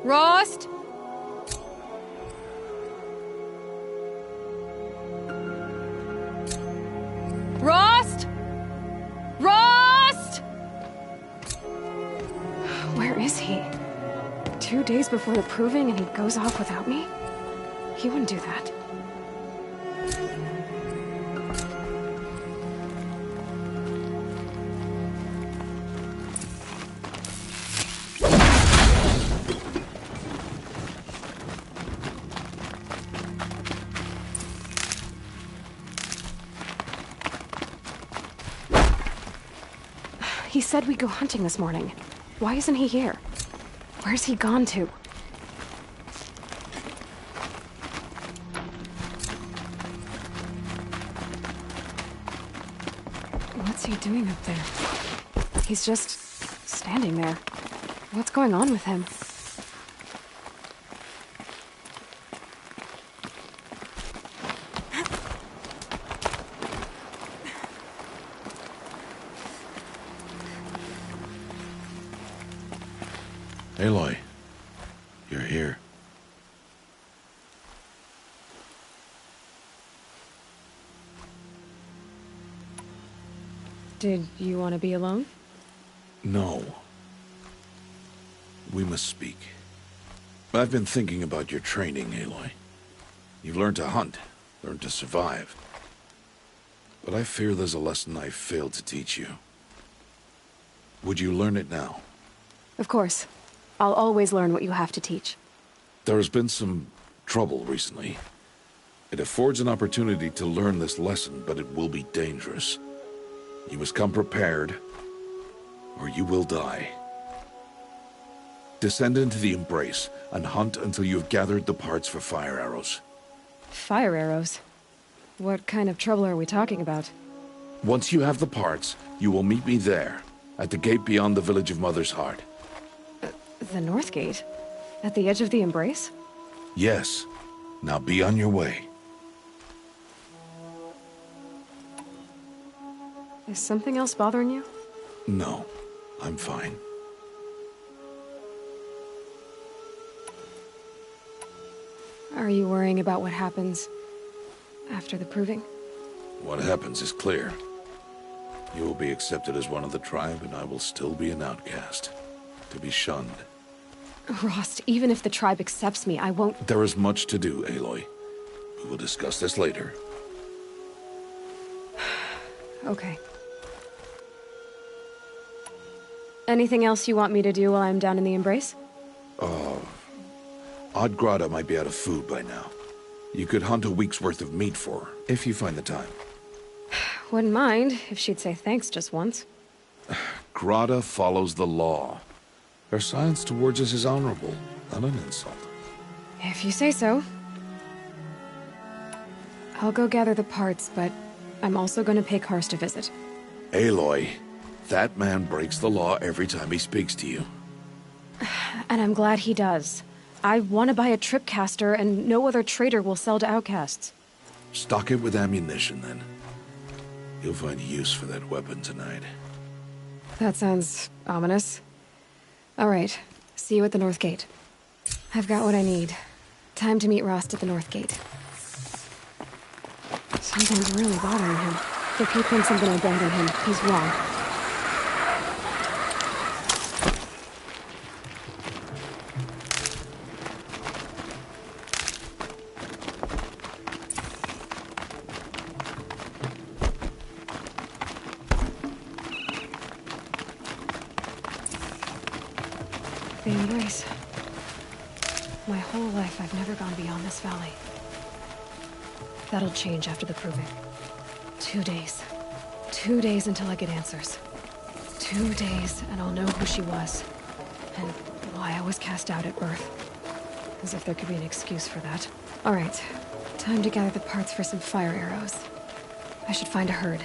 Rost? Rost? Rost? Where is he? 2 days before the proving and he goes off without me? He wouldn't do that. He said we'd go hunting this morning. Why isn't he here? Where's he gone to? What's he doing up there? He's just standing there. What's going on with him? Aloy, you're here. Did you want to be alone? No. We must speak. I've been thinking about your training, Aloy. You've learned to hunt, learned to survive. But I fear there's a lesson I failed to teach you. Would you learn it now? Of course. I'll always learn what you have to teach. There has been some trouble recently. It affords an opportunity to learn this lesson, but it will be dangerous. You must come prepared, or you will die. Descend into the Embrace, and hunt until you have gathered the parts for fire arrows. Fire arrows? What kind of trouble are we talking about? Once you have the parts, you will meet me there, at the gate beyond the village of Mother's Heart. The North Gate? At the edge of the Embrace? Yes. Now be on your way. Is something else bothering you? No, I'm fine. Are you worrying about what happens after the proving? What happens is clear. You will be accepted as one of the tribe, and I will still be an outcast. To be shunned. Rost, even if the tribe accepts me, I won't— There is much to do, Aloy. We will discuss this later. Okay. Anything else you want me to do while I'm down in the Embrace? Odd Grata might be out of food by now. You could hunt a week's worth of meat for her, if you find the time. Wouldn't mind if she'd say thanks just once. Grata follows the law. Her silence towards us is honorable, not an insult. If you say so. I'll go gather the parts, but I'm also gonna pay Karst a visit. Aloy, that man breaks the law every time he speaks to you. And I'm glad he does. I want to buy a tripcaster, and no other trader will sell to outcasts. Stock it with ammunition, then. You'll find use for that weapon tonight. That sounds ominous. All right, see you at the North Gate. I've got what I need. Time to meet Rost at the North Gate. Something's really bothering him. If he thinks I'm gonna abandon him, he's wrong. The Embrace. My whole life, I've never gone beyond this valley. That'll change after the proving. 2 days. 2 days until I get answers. 2 days, and I'll know who she was. And why I was cast out at birth. As if there could be an excuse for that. All right. Time to gather the parts for some fire arrows. I should find a herd.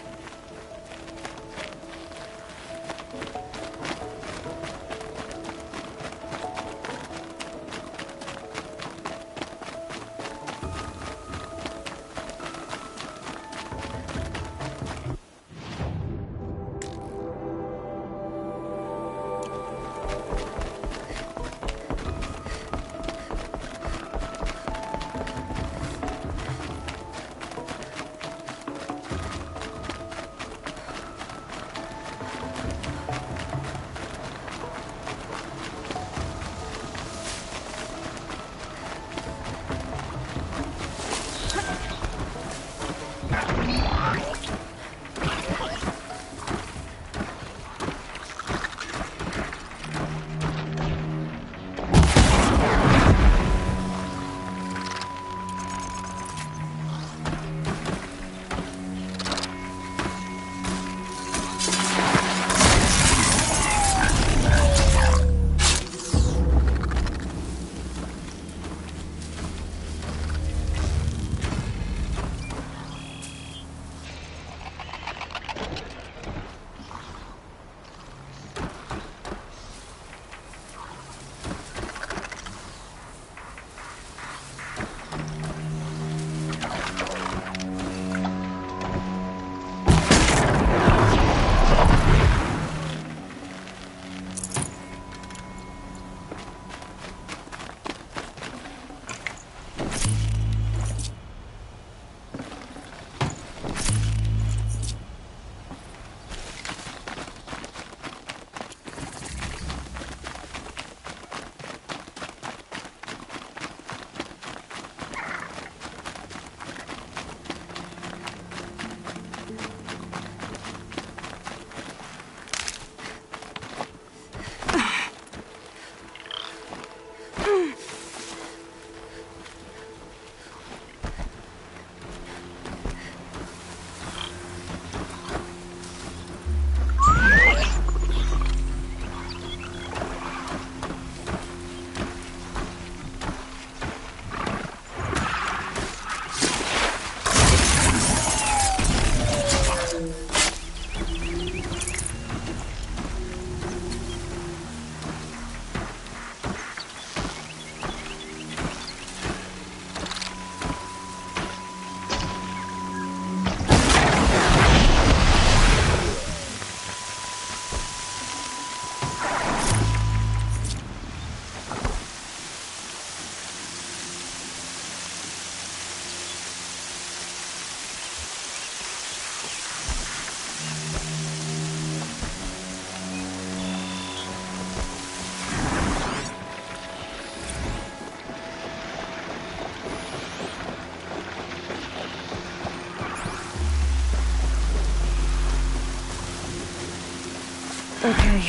Okay.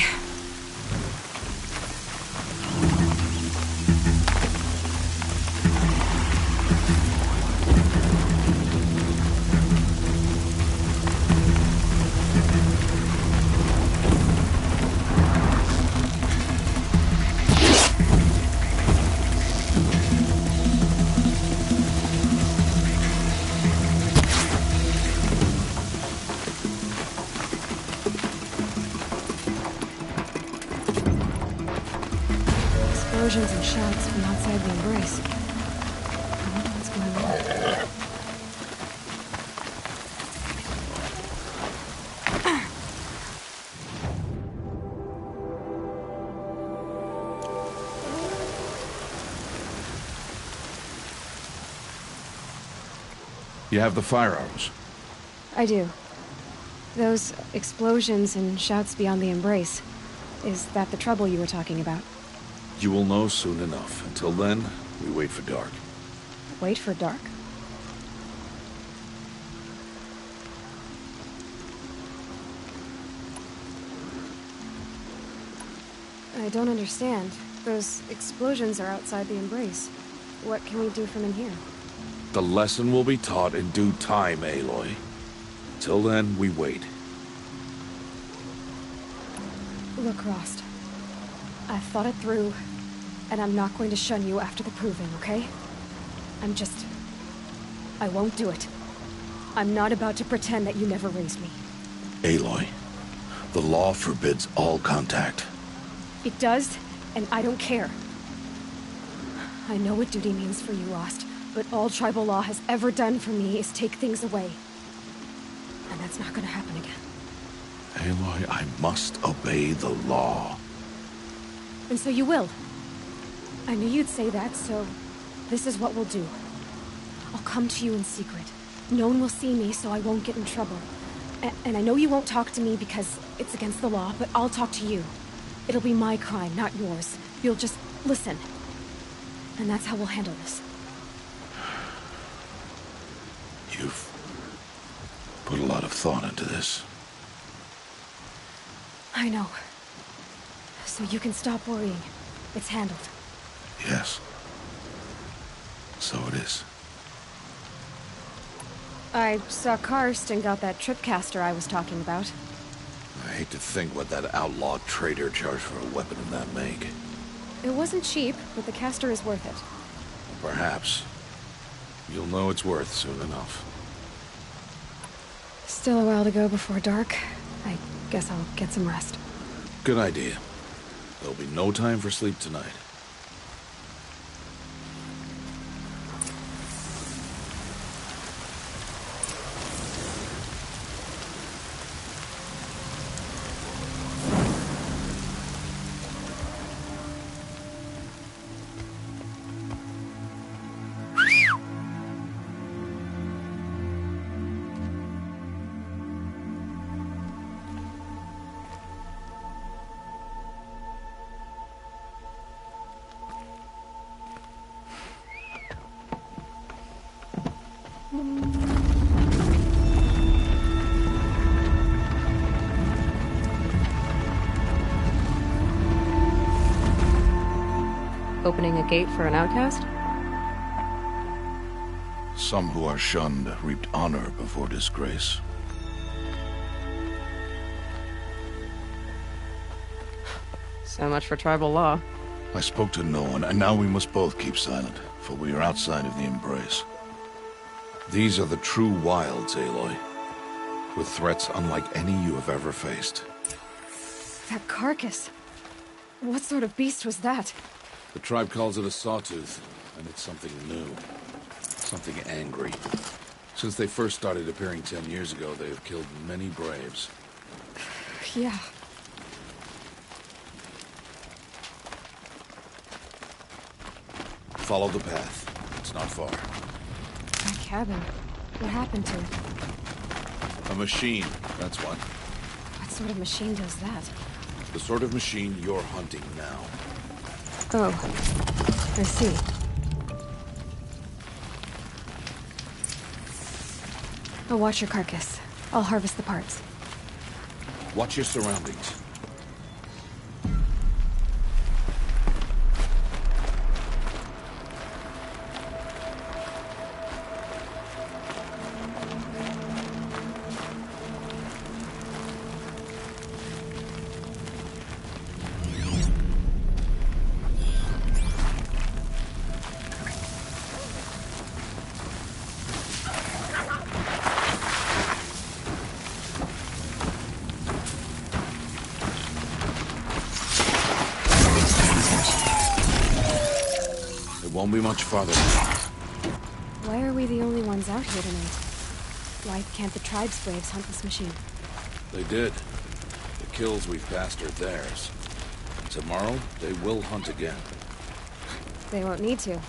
Explosions and shouts from outside the embrace. I wonder what's going on. You have the firearms. I do. Those explosions and shouts beyond the embrace. Is that the trouble you were talking about? You will know soon enough. Until then, we wait for dark. Wait for dark? I don't understand. Those explosions are outside the embrace. What can we do from in here? The lesson will be taught in due time, Aloy. Till then, we wait. Look, Rost. I've thought it through, and I'm not going to shun you after the proving, okay? I won't do it. I'm not about to pretend that you never raised me. Aloy, the law forbids all contact. It does, and I don't care. I know what duty means for you, Rost, but all tribal law has ever done for me is take things away. And that's not gonna happen again. Aloy, I must obey the law. And so you will. I knew you'd say that, so this is what we'll do. I'll come to you in secret. No one will see me, so I won't get in trouble. And I know you won't talk to me because it's against the law, but I'll talk to you. It'll be my crime, not yours. You'll just listen. And that's how we'll handle this. You've put a lot of thought into this. I know. So you can stop worrying. It's handled. Yes. So it is. I saw Karst and got that tripcaster I was talking about. I hate to think what that outlaw trader charged for a weapon of that make. It wasn't cheap, but the caster is worth it. Perhaps. You'll know it's worth soon enough. Still a while to go before dark. I guess I'll get some rest. Good idea. There'll be no time for sleep tonight. Opening a gate for an outcast? Some who are shunned reaped honor before disgrace. So much for tribal law. I spoke to no one, and now we must both keep silent, for we are outside of the embrace. These are the true wilds, Aloy, with threats unlike any you have ever faced. That carcass. What sort of beast was that? The tribe calls it a sawtooth, and it's something new. Something angry. Since they first started appearing 10 years ago, they have killed many braves. Yeah. Follow the path. It's not far. That cabin. What happened to it? A machine, that's what. What sort of machine does that? The sort of machine you're hunting now. Oh. I see. I'll watch your carcass. I'll harvest the parts. Watch your surroundings. Won't be much farther now. Why are we the only ones out here tonight? Why can't the tribe's braves hunt this machine? They did. The kills we've passed are theirs. And tomorrow, they will hunt again. They won't need to.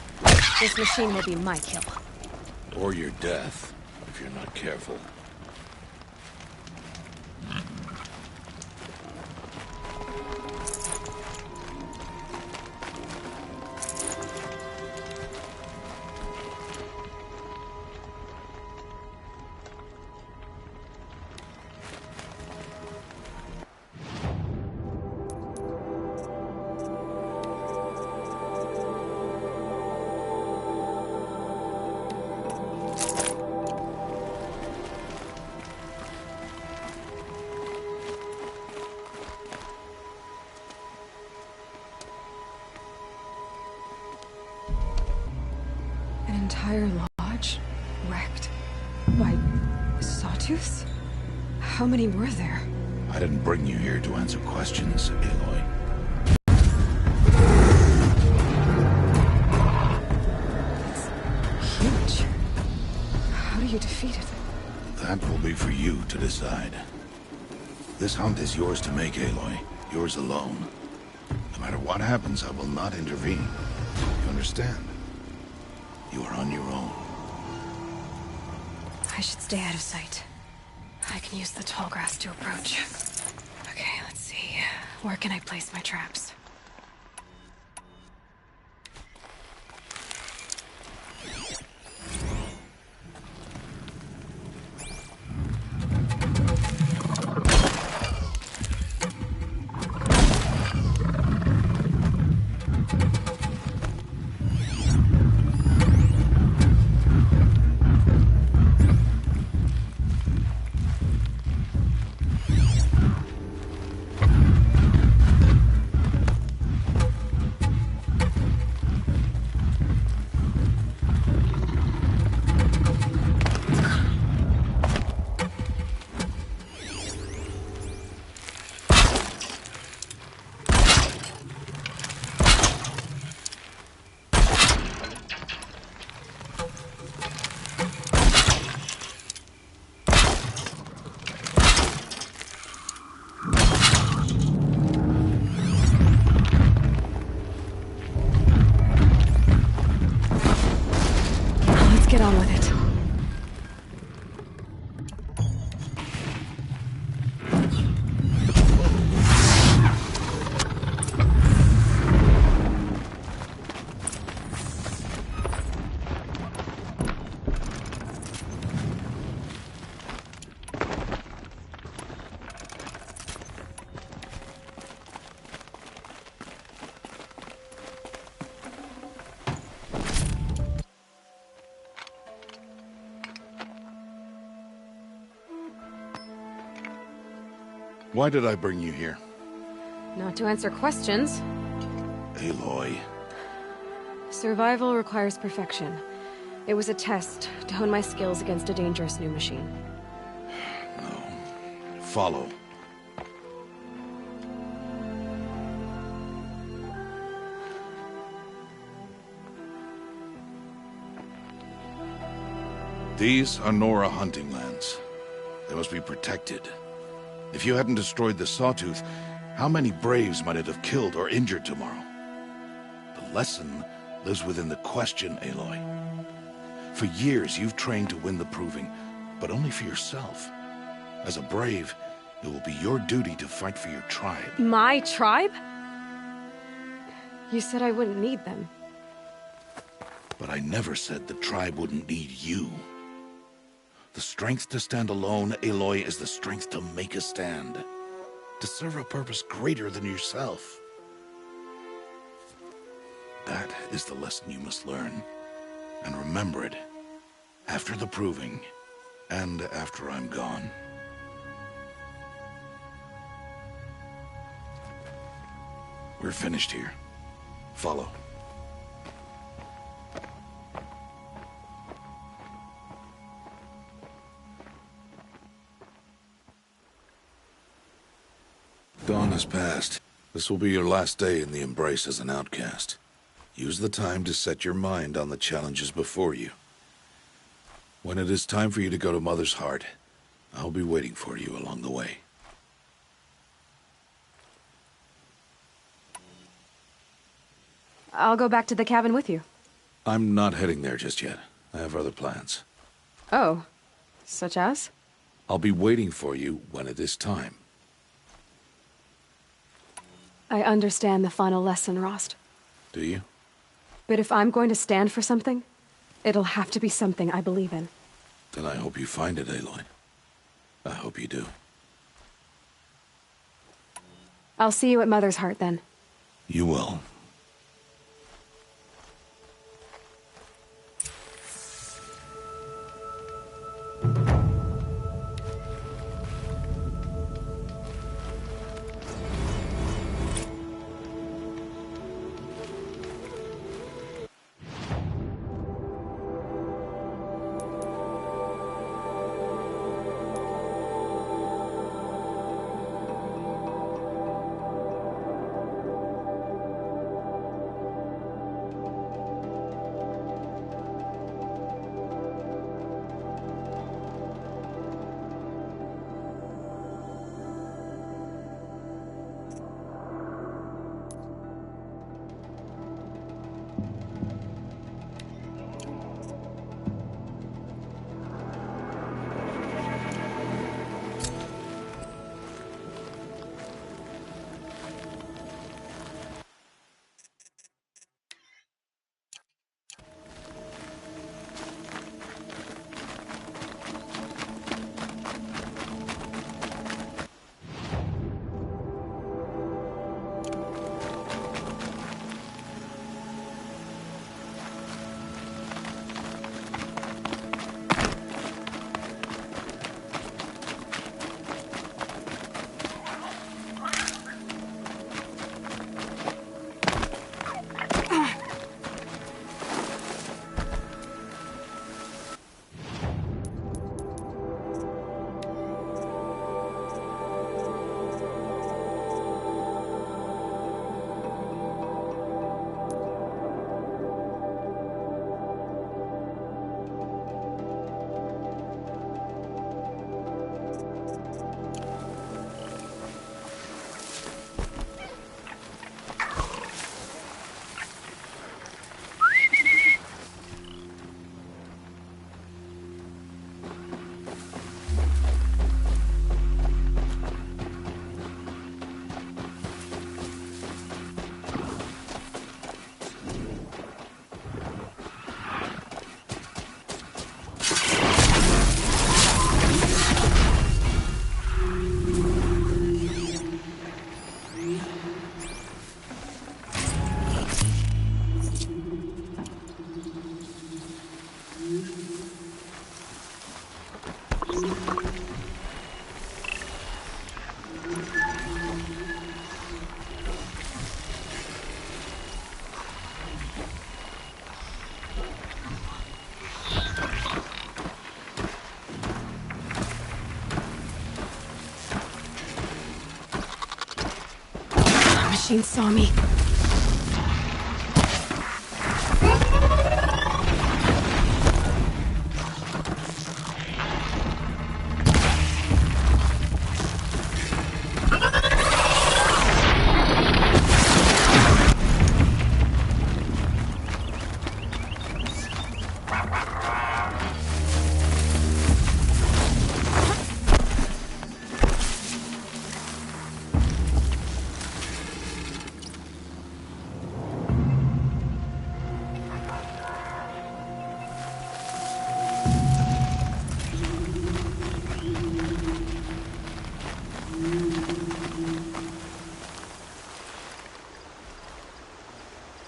This machine will be my kill. Or your death, if you're not careful. An entire lodge? Wrecked? By sawtooths? How many were there? I didn't bring you here to answer questions, Aloy. It's huge. How do you defeat it? That will be for you to decide. This hunt is yours to make, Aloy. Yours alone. No matter what happens, I will not intervene. You understand? You are on your own. I should stay out of sight. I can use the tall grass to approach. Okay, let's see. Where can I place my traps? Get on with it. Why did I bring you here? Not to answer questions. Aloy. Survival requires perfection. It was a test to hone my skills against a dangerous new machine. No. Follow. These are Nora hunting lands. They must be protected. If you hadn't destroyed the Sawtooth, how many Braves might it have killed or injured tomorrow? The lesson lives within the question, Aloy. For years, you've trained to win the Proving, but only for yourself. As a Brave, it will be your duty to fight for your tribe. My tribe? You said I wouldn't need them. But I never said the tribe wouldn't need you. The strength to stand alone, Aloy, is the strength to make a stand. To serve a purpose greater than yourself. That is the lesson you must learn. And remember it. After the Proving. And after I'm gone. We're finished here. Follow. Dawn has passed. This will be your last day in the Embrace as an outcast. Use the time to set your mind on the challenges before you. When it is time for you to go to Mother's Heart, I'll be waiting for you along the way. I'll go back to the cabin with you. I'm not heading there just yet. I have other plans. Oh, such as? I'll be waiting for you when it is time. I understand the final lesson, Rost. Do you? But if I'm going to stand for something, it'll have to be something I believe in. Then I hope you find it, Aloy. I hope you do. I'll see you at Mother's Heart, then. You will. Machine saw me.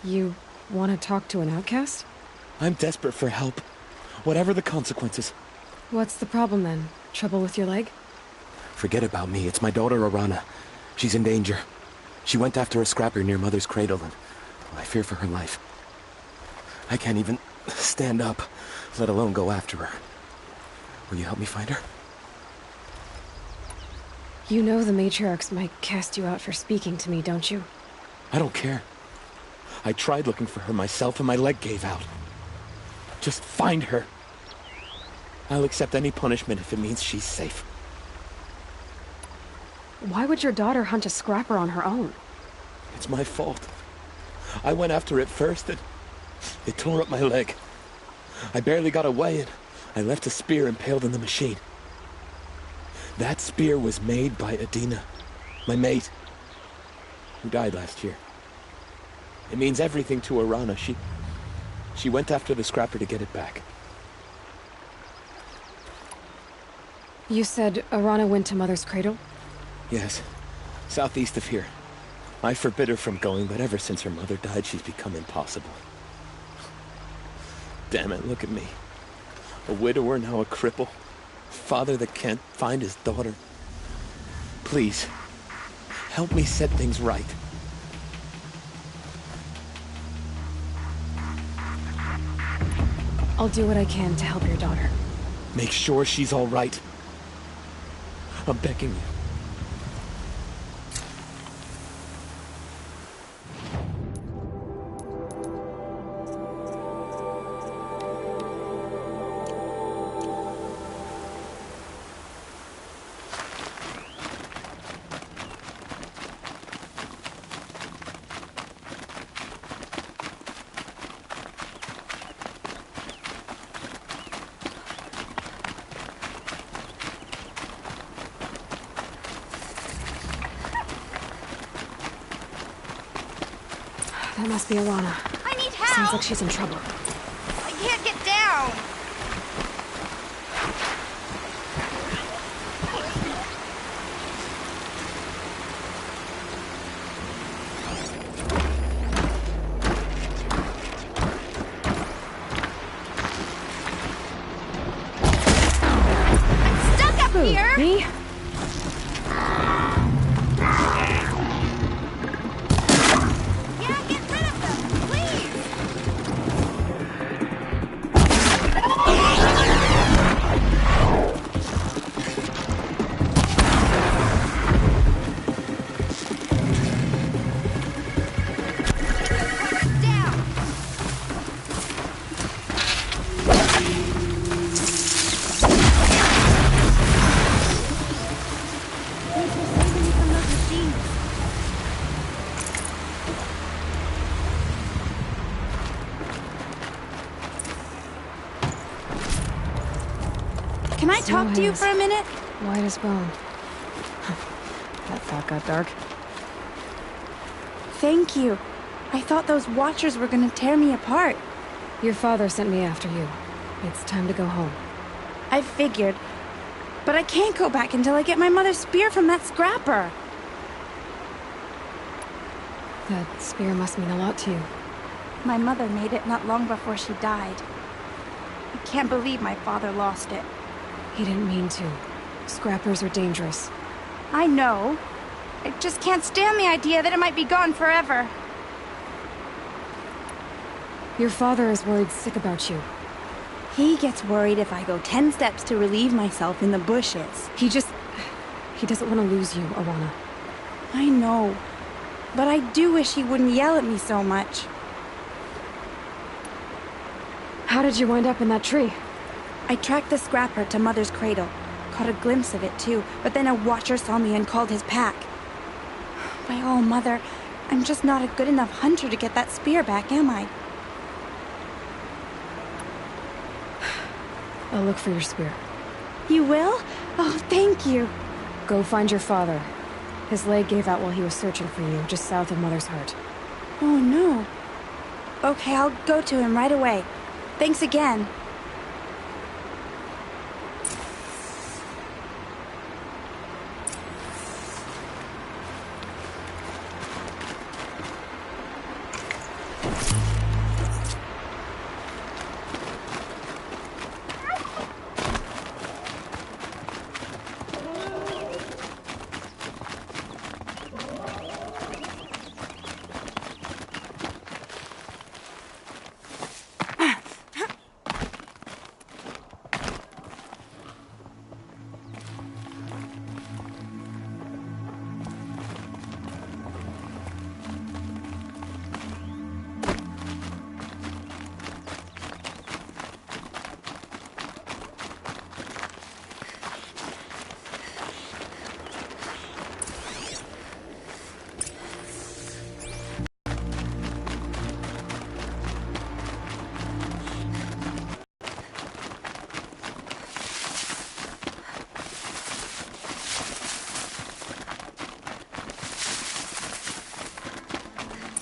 You want to talk to an outcast? I'm desperate for help. Whatever the consequences. What's the problem then? Trouble with your leg? Forget about me. It's my daughter, Arana. She's in danger. She went after a scrapper near Mother's cradle, and I fear for her life. I can't even stand up, let alone go after her. Will you help me find her? You know the matriarchs might cast you out for speaking to me, don't you? I don't care. I tried looking for her myself and my leg gave out. Just find her. I'll accept any punishment if it means she's safe. Why would your daughter hunt a scrapper on her own? It's my fault. I went after it first and it tore up my leg. I barely got away and I left a spear impaled in the machine. That spear was made by Adina, my mate, who died last year. It means everything to Arana. She went after the scrapper to get it back. You said Arana went to Mother's cradle? Yes, southeast of here. I forbid her from going, but ever since her mother died, she's become impossible. Damn it, look at me. A widower, now a cripple. Father that can't find his daughter. Please, help me set things right. I'll do what I can to help your daughter. Make sure she's all right. I'm begging you. That must be Arana. I need help! Sounds like she's in trouble. I can't get down! I'm stuck up here! Me? Yeah, get rid of them, please! Down! Thanks for saving me from those machines. Can I talk to you for a minute? White as bone. That thought got dark. Thank you. I thought those Watchers were gonna tear me apart. Your father sent me after you. It's time to go home. I figured. But I can't go back until I get my mother's spear from that scrapper. That spear must mean a lot to you. My mother made it not long before she died. I can't believe my father lost it. He didn't mean to. Scrappers are dangerous. I know. I just can't stand the idea that it might be gone forever. Your father is worried sick about you. He gets worried if I go 10 steps to relieve myself in the bushes. He doesn't want to lose you, Arana. I know. But I do wish he wouldn't yell at me so much. How did you wind up in that tree? I tracked the scrapper to Mother's cradle. Caught a glimpse of it too, but then a Watcher saw me and called his pack. By all, Mother, I'm just not a good enough hunter to get that spear back, am I? I'll look for your spear. You will? Oh, thank you. Go find your father. His leg gave out while he was searching for you, just south of Mother's Heart. Oh, no. Okay, I'll go to him right away. Thanks again.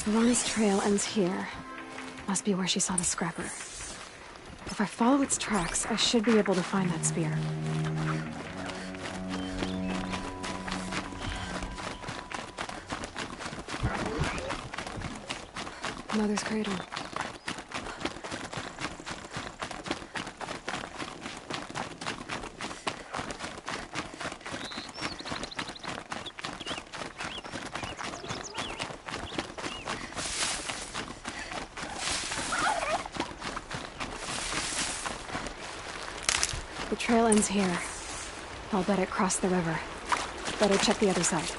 Lana's trail ends here. Must be where she saw the scrapper. If I follow its tracks, I should be able to find that spear. Mother's cradle. The trail ends here. I'll bet it crossed the river. Better check the other side.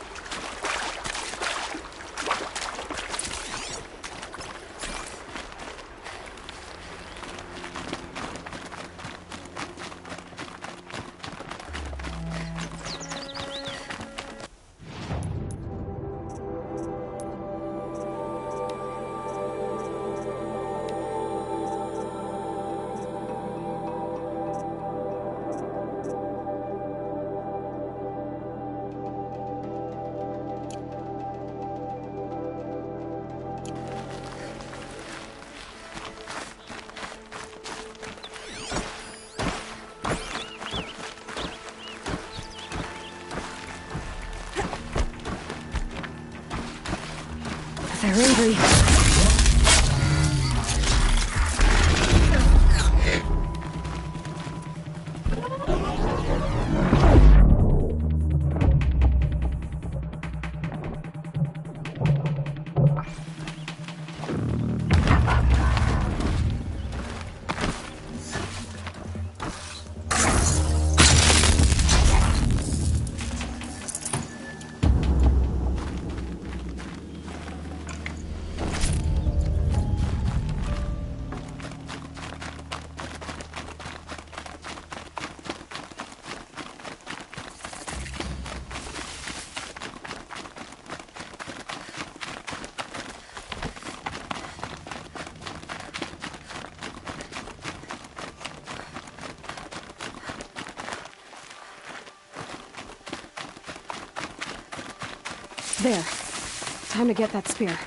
They're angry. There. Time to get that spear.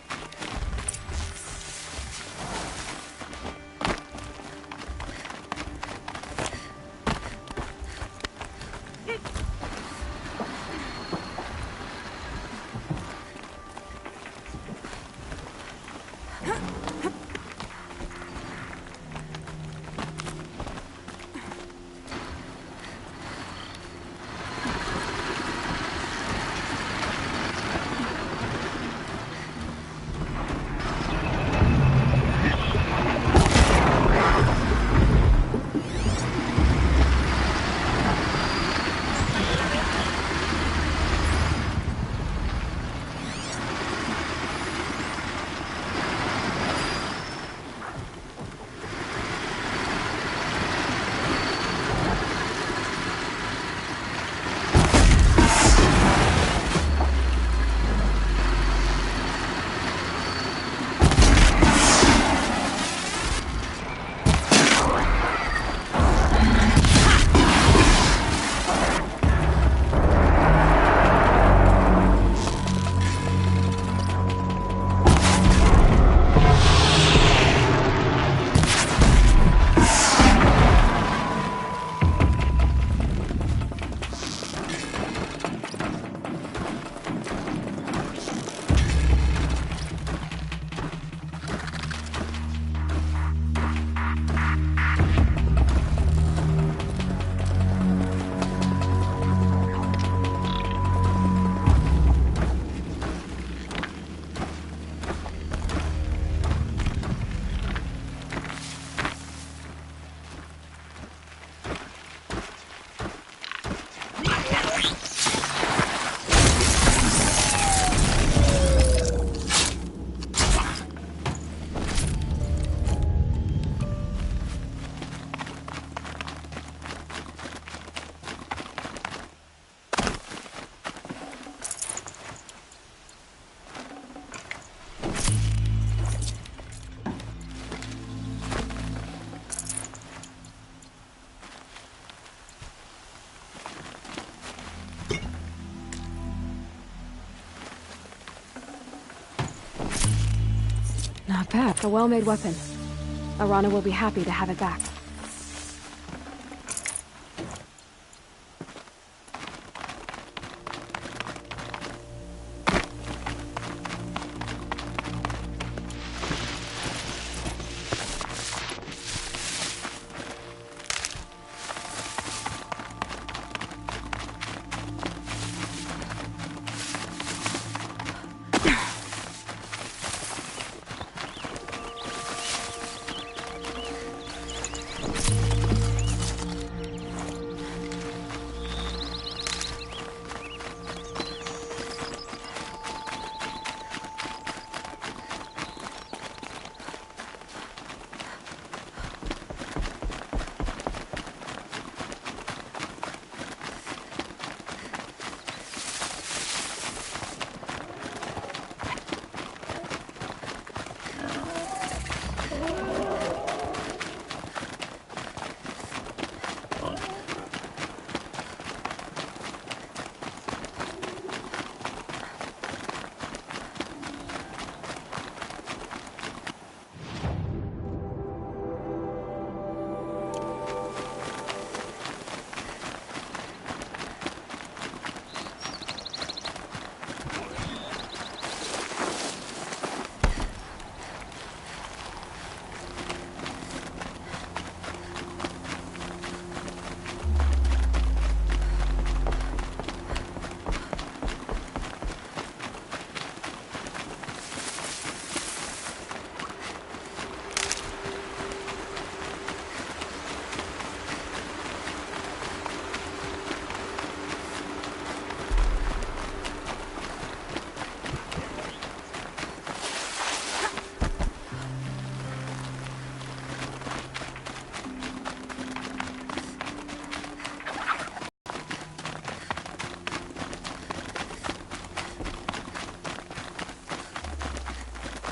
Not bad. A well-made weapon. Arana will be happy to have it back.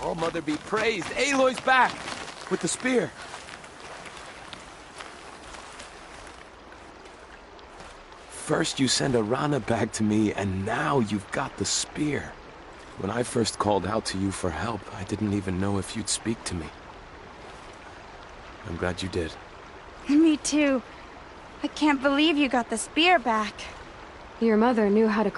Oh, Mother be praised. Aloy's back! With the spear. First you send Arana back to me, and now you've got the spear. When I first called out to you for help, I didn't even know if you'd speak to me. I'm glad you did. Me too. I can't believe you got the spear back. Your mother knew how to craft